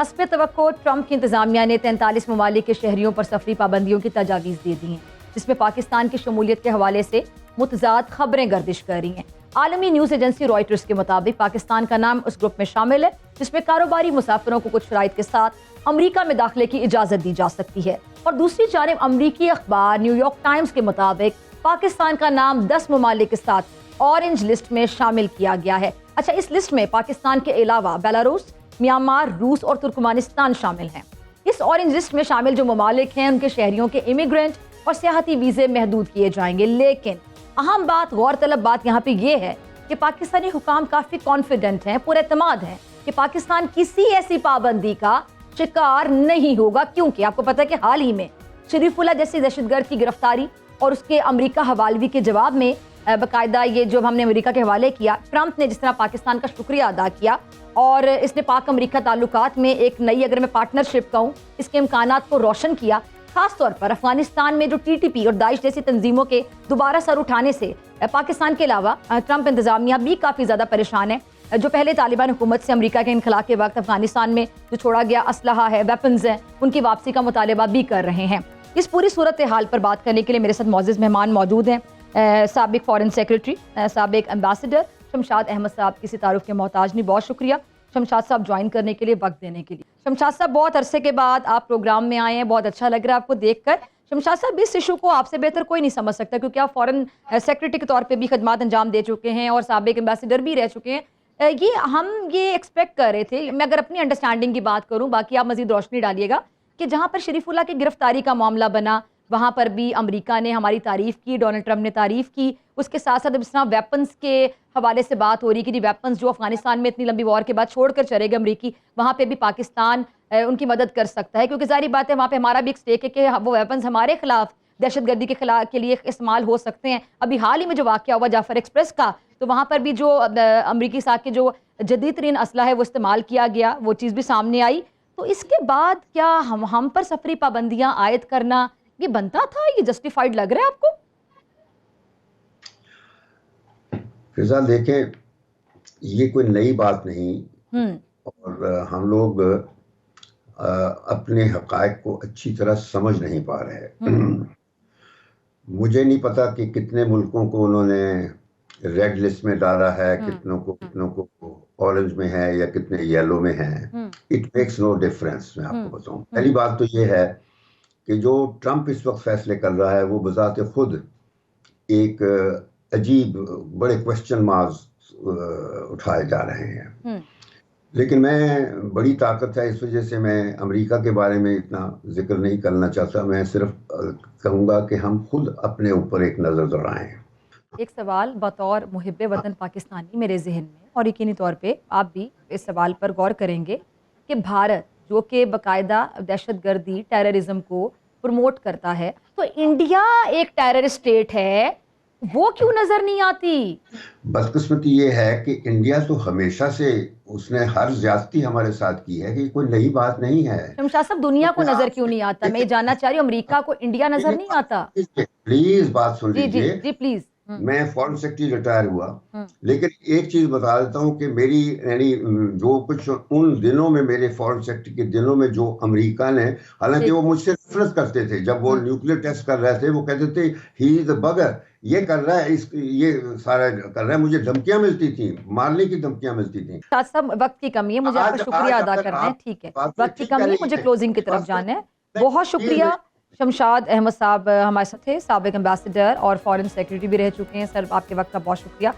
हस्ब तवक्को Trump की इंतजामिया ने 43 ममालिक के शहरियों पर सफरी पाबंदियों की तजावीज़ दे दी हैं, जिसमें पाकिस्तान की शमूलियत के हवाले से मुतज़ाद खबरें गर्दिश कर रही हैं। आलमी न्यूज़ एजेंसी रॉयटर्स के मुताबिक पाकिस्तान का नाम उस ग्रुप में शामिल है जिसमें कारोबारी मुसाफिरों को कुछ शराइत के साथ अमरीका में दाखिले की इजाज़त दी जा सकती है। और दूसरी जानिब अमरीकी अखबार न्यूयॉर्क टाइम्स के मुताबिक पाकिस्तान का नाम 10 ममालिक के साथ ऑरेंज लिस्ट में शामिल किया गया है। अच्छा, इस लिस्ट में पाकिस्तान के अलावा बेलारूस, म्यांमार, रूस और तुर्कमानिस्तान शामिल हैं। इस ऑरेंज लिस्ट में शामिल जो ममालिक हैं उनके शहरियों के इमिग्रेंट और सियाहती वीज़े महदूद किए जाएंगे। लेकिन अहम बात, गौरतलब बात यहाँ पे ये है कि पाकिस्तानी हुकाम काफ़ी कॉन्फिडेंट हैं, पूरे एतमाद हैं कि पाकिस्तान किसी ऐसी पाबंदी का शिकार नहीं होगा, क्योंकि आपको पता है कि हाल ही में शरीफुल्लाह जैसी दहशतगर्द की गिरफ्तारी और उसके अमरीका हवालवी के जवाब में बाकायदा ये जो हमने अमेरिका के हवाले किया, ट्रंप ने जिस तरह पाकिस्तान का शुक्रिया अदा किया और इसने पाक अमरीका ताल्लुकात में एक नई, अगर मैं पार्टनरशिप कहूँ, इसके इम्कानात को रोशन किया। खास तौर पर अफगानिस्तान में जो टीटीपी और दाइश जैसी तंजीमों के दोबारा सर उठाने से पाकिस्तान के अलावा ट्रंप इंतजामिया भी काफ़ी ज़्यादा परेशान है। जो पहले तालिबान हुकूमत से अमरीका के इनखला के वक्त अफगानिस्तान में जो छोड़ा गया असलहा है, वेपन्स हैं, उनकी वापसी का मुतालबा भी कर रहे हैं। इस पूरी सूरत हाल पर बात करने के लिए मेरे साथ मौजूद मेहमान मौजूद हैं। साबिक फॉरेन सेक्रेटरी, साबिक एम्बेसडर शमशाद अहमद साहब, किसी तारुफ के मोहताज नहीं, बहुत शुक्रिया शमशाद साहब ज्वाइन करने के लिए, वक्त देने के लिए। शमशाद साहब, बहुत अरसे के बाद आप प्रोग्राम में आए हैं, बहुत अच्छा लग रहा है आपको देखकर। शमशाद साहब, इस इशू को आपसे बेहतर कोई नहीं समझ सकता, क्योंकि आप फॉरेन सेक्रेटरी के तौर पे भी खदमात अंजाम दे चुके हैं और साबिक एम्बेसडर भी रह चुके हैं। हम ये एक्सपेक्ट कर रहे थे, मैं अगर अपनी अंडरस्टैंडिंग की बात करूँ, बाकी आप मजीद रोशनी डालिएगा, कि जहाँ पर शरीफुल्लाह की गिरफ्तारी का मामला बना वहाँ पर भी अमेरिका ने हमारी तारीफ़ की, डोनाल्ड ट्रंप ने तारीफ़ की। उसके साथ साथ जिस तरह वेपन्स के हवाले से बात हो रही कि वेपन्स जो अफगानिस्तान में इतनी लंबी वॉर के बाद छोड़कर चले गए अमरीकी, वहाँ पे भी पाकिस्तान उनकी मदद कर सकता है, क्योंकि जाहिर बात है वहाँ पे हमारा भी एक स्टेक है कि वो वेपन्स हमारे खिलाफ दहशतगर्दी के लिए इस्तेमाल हो सकते हैं। अभी हाल ही में जो वाक़या हुआ जाफर एक्सप्रेस का, तो वहाँ पर भी जो अमरीकी साथ के जो जदीद तरीन असला है वो इस्तेमाल किया गया, वो चीज़ भी सामने आई। तो इसके बाद क्या हम पर सफरी पाबंदियाँ आयद करना ये बनता था, ये जस्टिफाइड लग रहा है आपको? फिजा, देखें, ये कोई नई बात नहीं और हम लोग अपने हक़ाइक़ को अच्छी तरह समझ नहीं पा रहे। मुझे नहीं पता कि कितने मुल्कों को उन्होंने रेड लिस्ट में डाला है, कितनों को ऑरेंज में है या कितने येलो में है। It makes no difference. मैं आपको बताऊं, पहली बात तो ये है कि जो ट्रंप इस वक्त फैसले कर रहा है वो बजाते खुद एक अजीब बड़े क्वेश्चन मार्क्स उठाए जा रहे हैं। लेकिन मैं बड़ी ताकत है, इस वजह से मैं अमेरिका के बारे में इतना जिक्र नहीं करना चाहता। मैं सिर्फ कहूँगा कि हम खुद अपने ऊपर एक नज़र दौड़ाएं। एक सवाल बतौर मुहिब्बे वतन पाकिस्तानी मेरे जहन में, और यकीनी तौर पे आप भी इस सवाल पर गौर करेंगे कि भारत जो कि बाकायदा दहशतगर्दी, टेररिज्म को प्रमोट करता है, तो इंडिया एक टेररिस्ट स्टेट है, वो क्यों नजर नहीं आती? बदकिस्मती ये है कि इंडिया तो हमेशा से उसने हर ज्यादती हमारे साथ की है, कि कोई नई बात नहीं है। शमशाद साहब, दुनिया को नजर क्यों नहीं आता? मैं जानना चाह रही हूँ, अमेरिका को इंडिया नजर नहीं आता? प्लीज बात सुन लीजिए। जी प्लीज। मैं फॉरेन सेक्रेटरी रिटायर हुआ, लेकिन एक चीज बता देता हूँ कि मेरी यानी जो कुछ उन दिनों में, मेरे फॉरेन सेक्रेटरी के दिनों में, जो अमेरिका ने, हालांकि वो मुझसे नफरत करते थे, जब वो न्यूक्लियर टेस्ट कर रहे थे वो कहते थे ही इज द बगर, ये कर रहा है, ये सारा कर रहा है। मुझे धमकियां मिलती थी, मारने की धमकियां मिलती थी। सब वक्त की कमी है, मुझे आपका शुक्रिया अदा करना है। ठीक है, वक्त की कमी है, मुझे क्लोजिंग की तरफ जाना है। बहुत शुक्रिया। शमशाद अहमद साहब हमारे साथ थे, साबिक एम्बेसडर और फॉरेन सेक्रेटरी भी रह चुके हैं। सर, आपके वक्त का बहुत शुक्रिया।